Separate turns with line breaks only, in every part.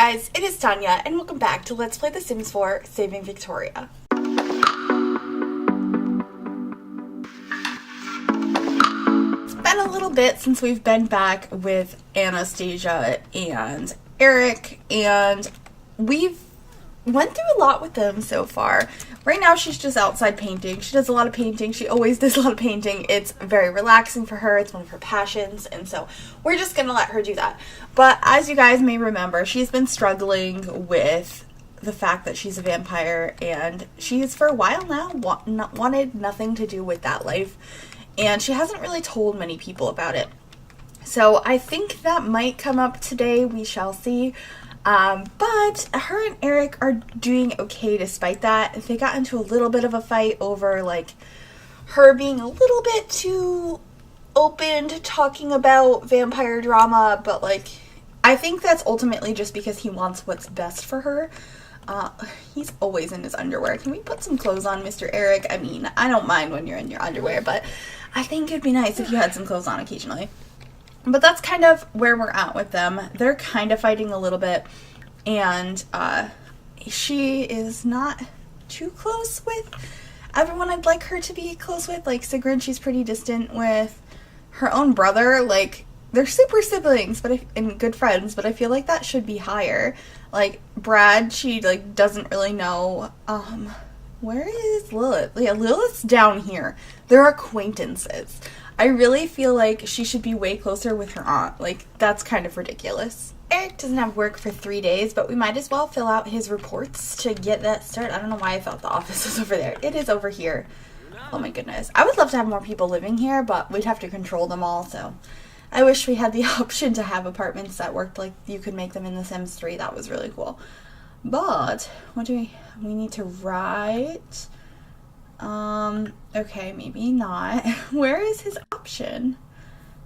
guys, it is Tanya, and welcome back to Let's Play The Sims 4 Saving Victoria. It's been a little bit since we've been back with Anastasia and Eric, and we've went through a lot with them so far. Right now she's just outside painting. She does a lot of painting. She always does a lot of painting. It's very relaxing for her. It's one of her passions, and so we're just gonna let her do that. But as you guys may remember, she's been struggling with the fact that she's a vampire, and she's for a while now wanted nothing to do with that life, and she hasn't really told many people about it. So I think that might come up today. We shall see. But her and Eric are doing okay despite that. They got into a little bit of a fight over, like, her being a little bit too open to talking about vampire drama, but, like, I think that's ultimately just because he wants what's best for her. He's always in his underwear. Can we put some clothes on, Mr. Eric? I mean, I don't mind when you're in your underwear, but I think it'd be nice if you had some clothes on occasionally. But that's kind of where we're at with them. They're kind of fighting a little bit, and she is not too close with everyone I'd like her to be close with. Like Sigrid, she's pretty distant with her own brother. Like, they're super siblings and good friends, but I feel like that should be higher. Like, Brad, she, like, doesn't really know. Where is Lilith? Yeah, Lilith's down here. They're acquaintances. I really feel like she should be way closer with her aunt. Like, that's kind of ridiculous. Eric doesn't have work for 3 days, but we might as well fill out his reports to get that started. I don't know why I thought the office was over there. It is over here. Oh my goodness. I would love to have more people living here, but we'd have to control them all, so I wish we had the option to have apartments that worked like you could make them in The Sims 3. That was really cool. But, what do we need to write? Okay, maybe not. Where is his option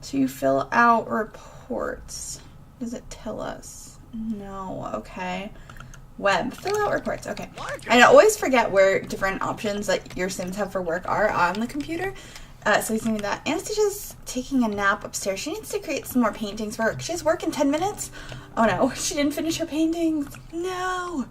to fill out reports? Does it tell us? No, okay. Web, fill out reports, okay. I always forget where different options that your Sims have for work are on the computer. So he's gonna do that. Anastasia's taking a nap upstairs. She needs to create some more paintings for work. She has work in 10 minutes? Oh no, she didn't finish her paintings. No.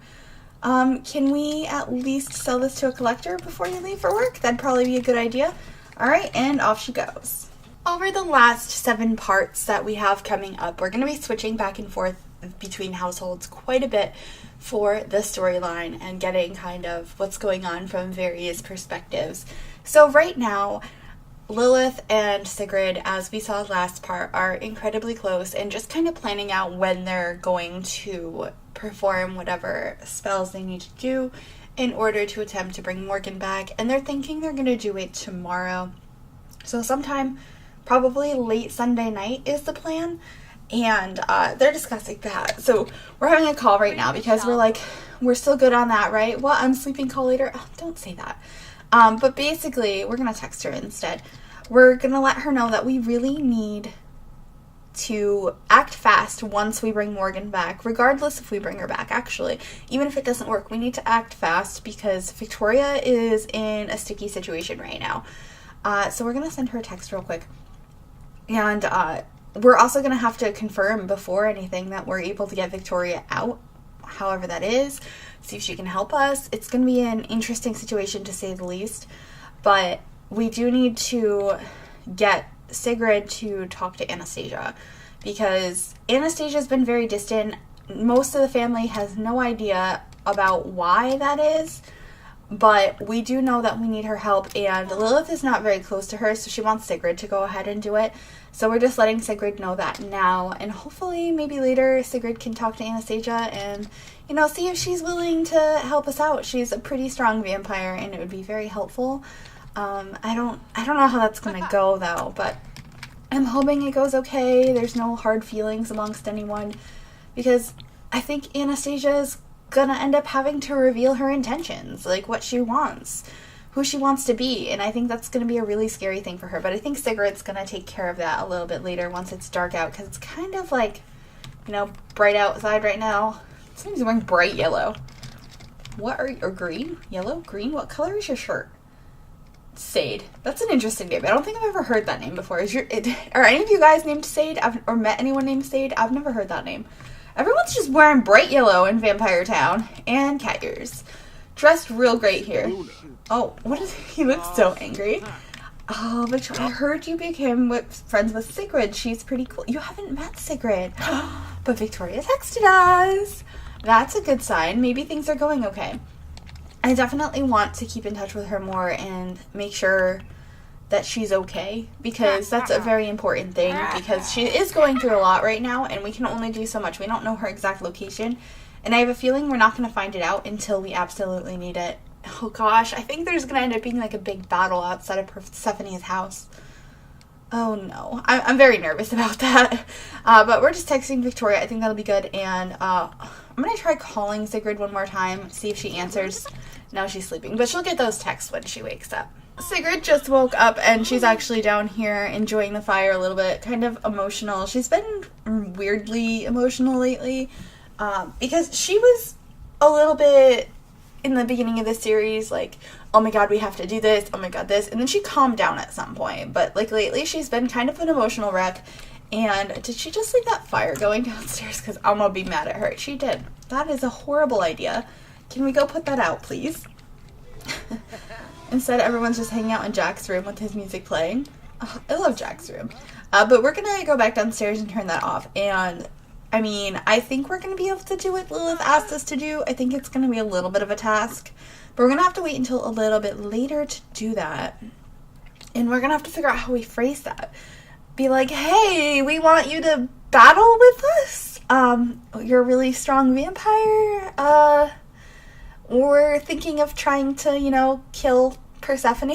Can we at least sell this to a collector before you leave for work? That'd probably be a good idea. Alright, and off she goes. Over the last 7 parts that we have coming up, we're going to be switching back and forth between households quite a bit for the storyline and getting kind of what's going on from various perspectives. So right now, Lilith and Sigrid, as we saw last part, are incredibly close and just kind of planning out when they're going to perform whatever spells they need to do in order to attempt to bring Morgan back. And they're thinking they're going to do it tomorrow. So sometime, probably late Sunday night is the plan. And they're discussing that. So we're having a call right now because we're like, we're still good on that, right? Well, I'm sleeping call later. Oh, don't say that. But basically, we're going to text her instead. We're going to let her know that we really need to act fast once we bring Morgan back, regardless if we bring her back, actually. Even if it doesn't work, we need to act fast because Victoria is in a sticky situation right now. So we're going to send her a text real quick. And we're also going to have to confirm before anything that we're able to get Victoria out, however that is, see if she can help us. It's going to be an interesting situation to say the least, but we do need to get Sigrid to talk to Anastasia because Anastasia's been very distant. Most of the family has no idea about why that is, but we do know that we need her help, and Lilith is not very close to her, so she wants Sigrid to go ahead and do it. So we're just letting Sigrid know that now, and hopefully maybe later Sigrid can talk to Anastasia and, you know, see if she's willing to help us out. She's a pretty strong vampire, and it would be very helpful. I don't know how that's gonna go though, but I'm hoping it goes okay. There's no hard feelings amongst anyone, because I think Anastasia is gonna end up having to reveal her intentions, like what she wants, who she wants to be, and I think that's gonna be a really scary thing for her. But I think Sigrid's gonna take care of that a little bit later once it's dark out, because it's kind of like, you know, bright outside right now. Somebody's wearing bright yellow. What are you, or green? Yellow? Green? What color is your shirt? Sade. That's an interesting name. I don't think I've ever heard that name before. Are any of you guys named Sade? Or met anyone named Sade? I've never heard that name. Everyone's just wearing bright yellow in Vampire Town. And cat ears. Dressed real great here. Oh, what is he? Looks so angry. Oh, Victoria, I heard you became friends with Sigrid. She's pretty cool. You haven't met Sigrid. But Victoria texted us. That's a good sign. Maybe things are going okay. I definitely want to keep in touch with her more and make sure that she's okay, because that's a very important thing, because she is going through a lot right now and we can only do so much. We don't know her exact location, and I have a feeling we're not going to find it out until we absolutely need it. Oh gosh, I think there's going to end up being like a big battle outside of Persephone's house. Oh no, I'm very nervous about that. But we're just texting Victoria. I think that'll be good, and I'm going to try calling Sigrid one more time, see if she answers. Now she's sleeping, but she'll get those texts when she wakes up. Sigrid just woke up and she's actually down here enjoying the fire a little bit, kind of emotional. She's been weirdly emotional lately because she was a little bit in the beginning of the series like, oh my god, we have to do this, oh my god, this, and then she calmed down at some point, but like lately she's been kind of an emotional wreck. And did she just leave that fire going downstairs? Because I'm gonna be mad at her. She did. That is a horrible idea. Can we go put that out, please? Instead, everyone's just hanging out in Jack's room with his music playing. Oh, I love Jack's room. But we're going to go back downstairs and turn that off. And, I mean, I think we're going to be able to do what Lilith asked us to do. I think it's going to be a little bit of a task. But we're going to have to wait until a little bit later to do that. And we're going to have to figure out how we phrase that. Be like, hey, we want you to battle with us. You're a really strong vampire. We're thinking of trying to, you know, kill Persephone.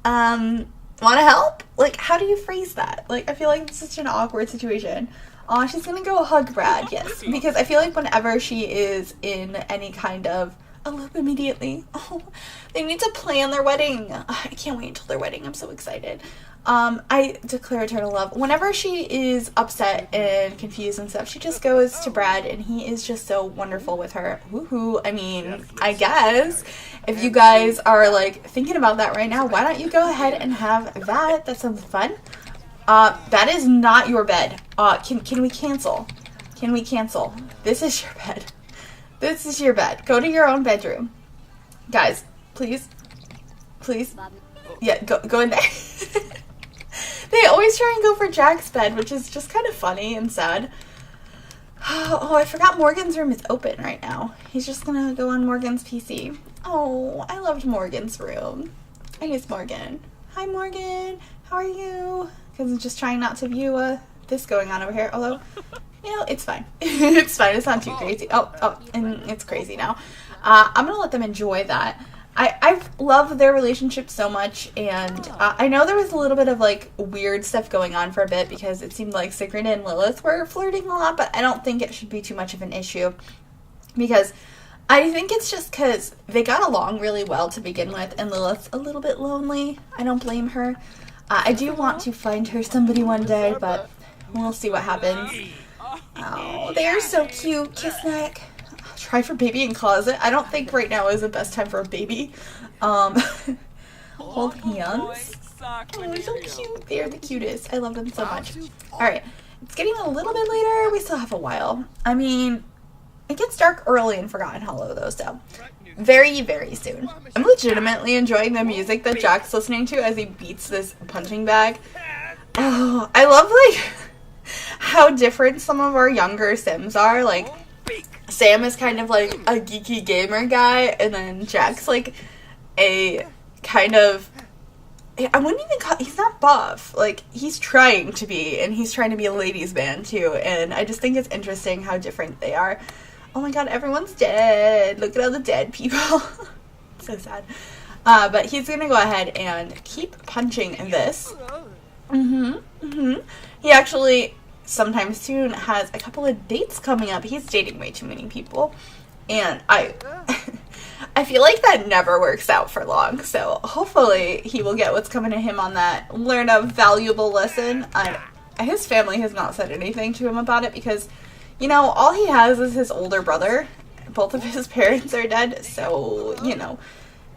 Want to help? Like, how do you phrase that? Like, I feel like it's such an awkward situation. Aw, she's gonna go hug Brad, yes. Because I feel like whenever she is in any kind of elope immediately. Oh, they need to plan their wedding. I can't wait until their wedding. I'm so excited. I declare eternal love. Whenever she is upset and confused and stuff, she just goes to Brad, and he is just so wonderful with her. Woohoo. I mean, I guess if you guys are like thinking about that right now, why don't you go ahead and have that? That sounds fun. That is not your bed. Can we cancel? Can we cancel? This is your bed. This is your bed. Go to your own bedroom. Guys, please. Please. Yeah, go in there. They always try and go for Jack's bed, which is just kind of funny and sad. Oh, I forgot Morgan's room is open right now. He's just gonna go on Morgan's PC. Oh, I loved Morgan's room. I miss Morgan. Hi, Morgan. How are you? Because I'm just trying not to view this going on over here. Although, you know, it's fine. It's fine. It's not too crazy. Oh, and it's crazy now. I'm gonna let them enjoy that. I've loved their relationship so much, and I know there was a little bit of like weird stuff going on for a bit because it seemed like Sigrid and Lilith were flirting a lot, but I don't think it should be too much of an issue because I think it's just because they got along really well to begin with, and Lilith's a little bit lonely. I don't blame her. I do want to find her somebody one day, but we'll see what happens. Oh, they are so cute. Kiss neck. Try for baby in closet. I don't think right now is the best time for a baby. Hold hands. Oh, they're so cute. They are the cutest. I love them so much. Alright, it's getting a little bit later. We still have a while. I mean, it gets dark early in Forgotten Hollow though, so very, very soon. I'm legitimately enjoying the music that Jack's listening to as he beats this punching bag. Oh, I love like how different some of our younger Sims are. Like, Sam is kind of like a geeky gamer guy, and then Jack's like a kind of, I wouldn't even call, he's not buff, like he's trying to be, and he's trying to be a ladies man too, and I just think it's interesting how different they are. Oh my god, everyone's dead. Look at all the dead people. So sad. But he's gonna go ahead and keep punching this. He actually sometime soon has a couple of dates coming up. He's dating way too many people, and I feel like that never works out for long, so hopefully he will get what's coming to him on that, learn a valuable lesson. His family has not said anything to him about it because, you know, all he has is his older brother. Both of his parents are dead, so, you know,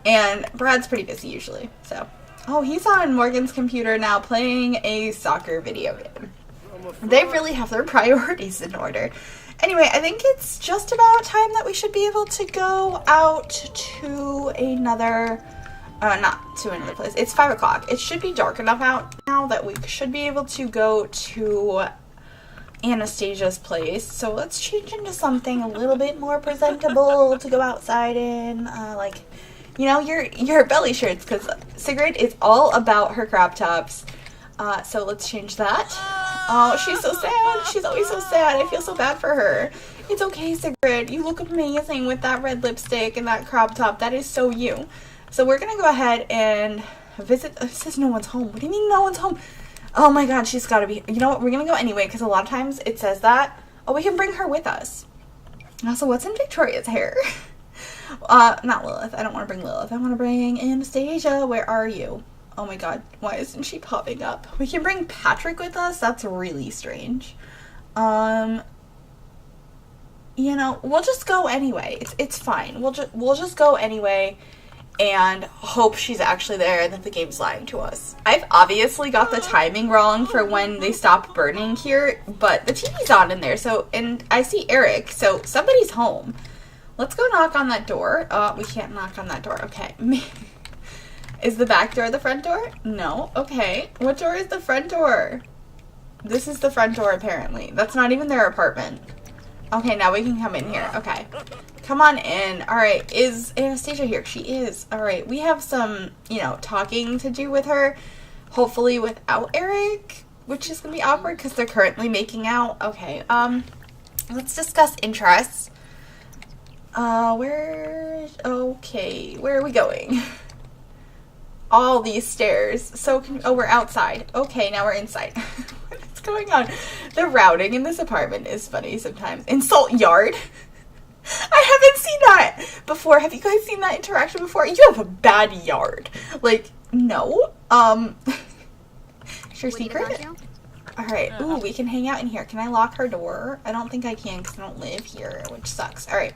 and Brad's pretty busy usually, so. Oh, he's on Morgan's computer now playing a soccer video game. They really have their priorities in order. Anyway, I think it's just about time that we should be able to go out to another, not to another place. It's 5 o'clock. It should be dark enough out now that we should be able to go to Anastasia's place. So let's change into something a little bit more presentable to go outside in, like, you know, your belly shirts, because Sigrid is all about her crop tops. So let's change that. Oh, she's so sad. She's always so sad. I feel so bad for her. It's okay, Sigrid. You look amazing with that red lipstick and that crop top. That is so you. So we're going to go ahead and visit. It says no one's home. What do you mean no one's home? Oh my god, she's got to be. You know what? We're going to go anyway, because a lot of times it says that. Oh, we can bring her with us. Also, what's in Viktoria's hair? Not Lilith. I don't want to bring Lilith. I want to bring Anastasia. Where are you? Oh my god, why isn't she popping up? We can bring Patrick with us? That's really strange. You know, we'll just go anyway. It's fine. We'll just go anyway and hope she's actually there and that the game's lying to us. I've obviously got the timing wrong for when they stop burning here, but the TV's on in there, so, and I see Eric, so somebody's home. Let's go knock on that door. We can't knock on that door. Okay. Is the back door the front door? No. Okay. What door is the front door? This is the front door, apparently. That's not even their apartment. Okay, now we can come in here. Okay. Come on in. Alright, is Anastasia here? She is. Alright, we have some, you know, talking to do with her. Hopefully without Eric, which is going to be awkward because they're currently making out. Okay, let's discuss interests. Where are we going? All these stairs. So, oh, we're outside. Okay, now we're inside. What's going on? The routing in this apartment is funny sometimes. Insult yard? I haven't seen that before. Have you guys seen that interaction before? You have a bad yard. Like, no. Sure, secret? Alright. Ooh, we can hang out in here. Can I lock her door? I don't think I can because I don't live here, which sucks. Alright.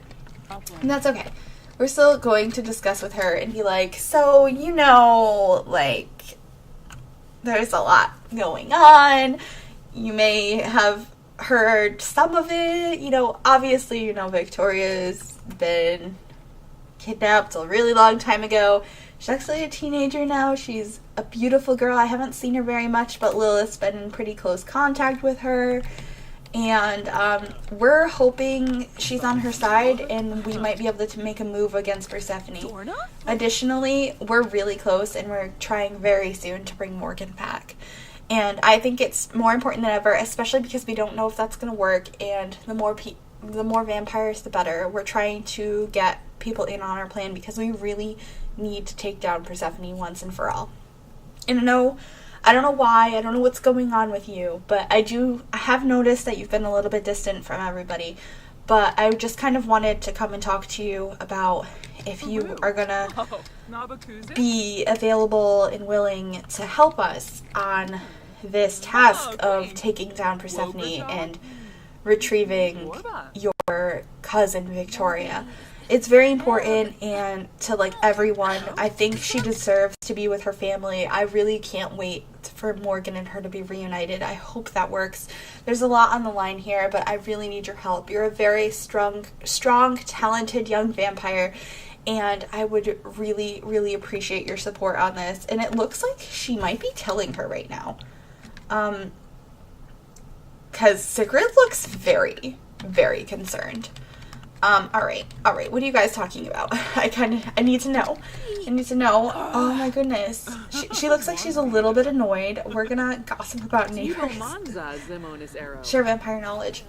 And that's okay. We're still going to discuss with her and be like, so, you know, like, there's a lot going on. You may have heard some of it. You know, obviously, you know, Viktoria's been kidnapped a really long time ago. She's actually a teenager now. She's a beautiful girl. I haven't seen her very much, but Lilith's been in pretty close contact with her. And we're hoping she's on her side and we might be able to make a move against Persephone. Additionally, we're really close and we're trying very soon to bring Morgan back. And I think it's more important than ever, especially because we don't know if that's going to work, and the more vampires, the better. We're trying to get people in on our plan because we really need to take down Persephone once and for all. And I don't know why, I don't know what's going on with you, but I have noticed that you've been a little bit distant from everybody, but I just kind of wanted to come and talk to you about if you are gonna be available and willing to help us on this task of taking down Persephone and retrieving your cousin Viktoria. It's very important, and to, like, everyone, I think she deserves to be with her family. I really can't wait for Morgan and her to be reunited. I hope that works. There's a lot on the line here, but I really need your help. You're a very strong, talented young vampire, and I would really, really appreciate your support on this. And it looks like she might be killing her right now. Because Sigrid looks very, very concerned. Alright, what are you guys talking about? I need to know. Oh my goodness. She looks like she's a little bit annoyed. We're gonna gossip about neighbors. Share vampire knowledge.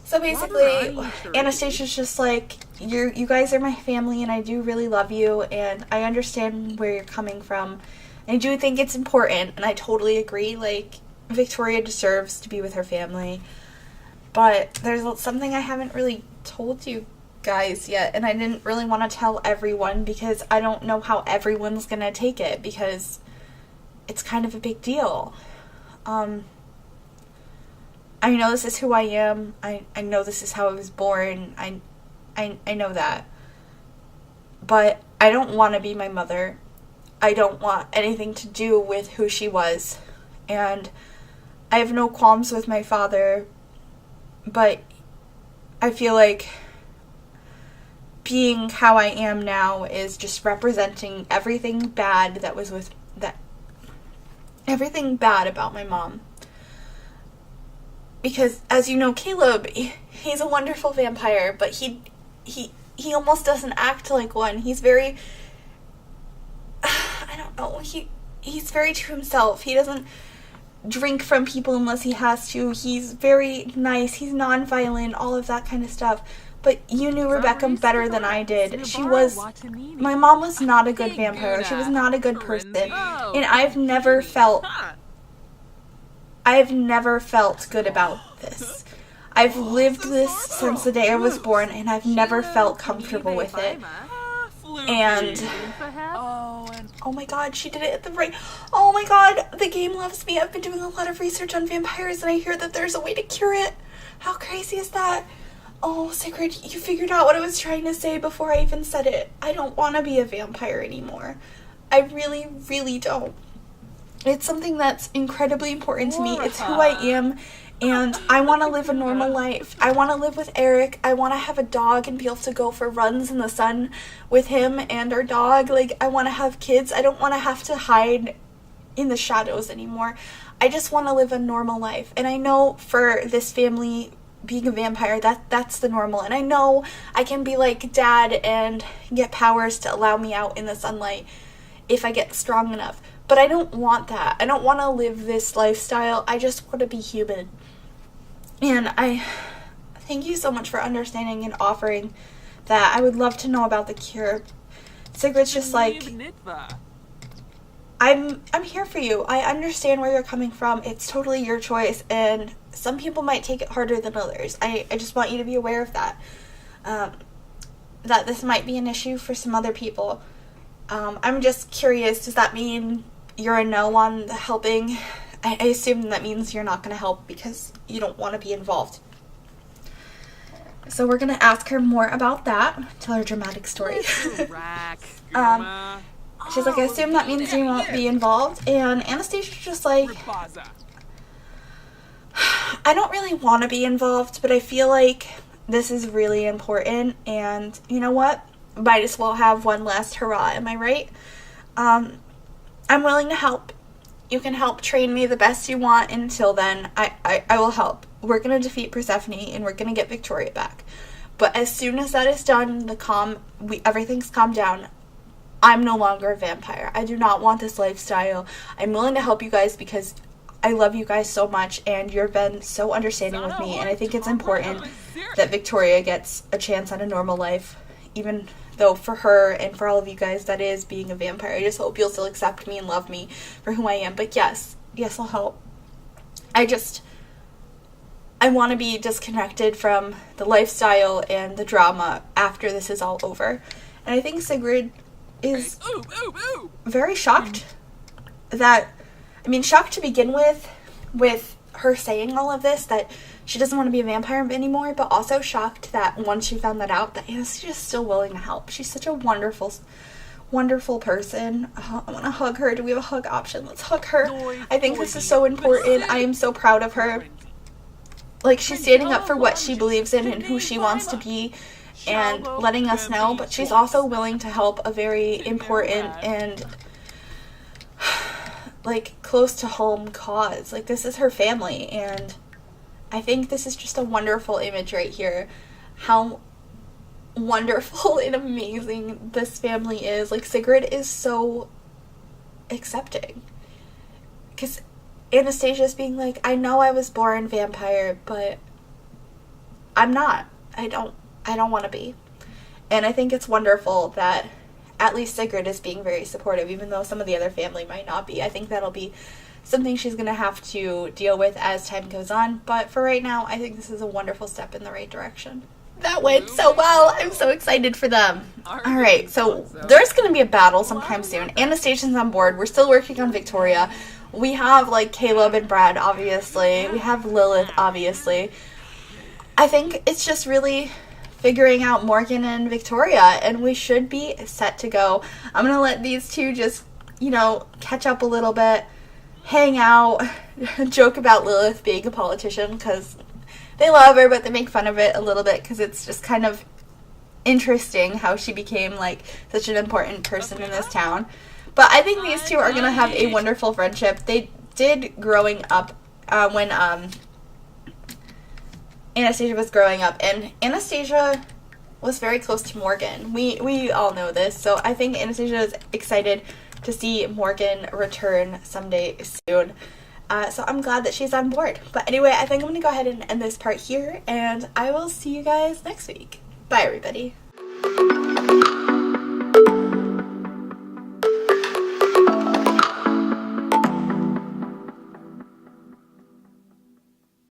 So basically, Anastasia's just like, you guys are my family and I do really love you and I understand where you're coming from. I do think it's important and I totally agree, like, Viktoria deserves to be with her family. But there's something I haven't really told you guys yet, and I didn't really want to tell everyone because I don't know how everyone's gonna take it because it's kind of a big deal. I know this is who I am. I know this is how I was born. I know that. But I don't want to be my mother. I don't want anything to do with who she was. And I have no qualms with my father, but I feel like being how I am now is just representing everything bad that was with that, everything bad about my mom. Because, as you know, Caleb, he's a wonderful vampire, but he almost doesn't act like one. He's very, I don't know, he's very to himself. He doesn't drink from people unless he has to. He's very nice. He's non-violent, all of that kind of stuff. But you knew Rebecca better than I did. My mom was not a good vampire. She was not a good person. And I've never felt good about this. I've lived this since the day I was born, and I've never felt comfortable with it. And oh my god, she did it at the right. Oh my god, the game loves me. I've been doing a lot of research on vampires, and I hear that there's a way to cure it. How crazy is that? Oh, Sigrid, you figured out what I was trying to say before I even said it. I don't want to be a vampire anymore. I really, really don't. It's something that's incredibly important to me. It's who I am, and I want to live a normal life. I want to live with Eric. I want to have a dog and be able to go for runs in the sun with him and our dog. Like, I want to have kids. I don't want to have to hide in the shadows anymore. I just want to live a normal life. And I know for this family, being a vampire, that's the normal. And I know I can be like Dad and get powers to allow me out in the sunlight if I get strong enough. But I don't want that. I don't want to live this lifestyle. I just want to be human. And I thank you so much for understanding and offering that. I would love to know about the cure. Sigrid's just like, I'm here for you. I understand where you're coming from. It's totally your choice, and some people might take it harder than others. I just want you to be aware of that. That this might be an issue for some other people. I'm just curious, does that mean you're a no on the helping? I assume that means you're not going to help because you don't want to be involved. So we're going to ask her more about that. Tell her a dramatic story. She's like, I assume that means you won't be involved. And Anastasia's just like, I don't really want to be involved, but I feel like this is really important. And you know what? Might as well have one last hurrah. Am I right? I'm willing to help. You can help train me the best you want. Until then, I will help. We're going to defeat Persephone, and we're going to get Victoria back. But as soon as that is done, everything's calmed down, I'm no longer a vampire. I do not want this lifestyle. I'm willing to help you guys because I love you guys so much, and you've been so understanding with me, and I think it's important that Victoria gets a chance on a normal life, even though for her and for all of you guys that is being a vampire. I just hope you'll still accept me and love me for who I am. But yes, I'll help. I want to be disconnected from the lifestyle and the drama after this is all over. And I think Sigrid is very shocked shocked to begin with her saying all of this, that she doesn't want to be a vampire anymore, but also shocked that once she found that out, that Anastasia's still willing to help. She's such a wonderful, wonderful person. I want to hug her. Do we have a hug option? Let's hug her. I think this is so important. I am so proud of her. Like, she's standing up for what she believes in and who she wants to be and letting us know, but she's also willing to help a very important and like close to home cause. Like, this is her family, and I think this is just a wonderful image right here. How wonderful and amazing this family is. Like, Sigrid is so accepting. Because Anastasia's being like, I know I was born vampire, but I'm not. I don't want to be. And I think it's wonderful that at least Sigrid is being very supportive, even though some of the other family might not be. I think that'll be something she's going to have to deal with as time goes on. But for right now, I think this is a wonderful step in the right direction. That went so well. I'm so excited for them. Alright, so there's going to be a battle sometime soon. Anastasia's on board. We're still working on Victoria. We have, like, Caleb and Brad, obviously. We have Lilith, obviously. I think it's just really figuring out Morgan and Victoria, and we should be set to go. I'm going to let these two just, catch up a little bit, hang out, joke about Lilith being a politician, because they love her, but they make fun of it a little bit because it's just kind of interesting how she became like such an important person in this town. But I think these two are going to have a wonderful friendship. They did growing up when Anastasia was growing up, and Anastasia was very close to Morgan. We all know this, so I think Anastasia is excited to see Morgan return someday soon. So I'm glad that she's on board. But anyway, I think I'm going to go ahead and end this part here, and I will see you guys next week. Bye, everybody.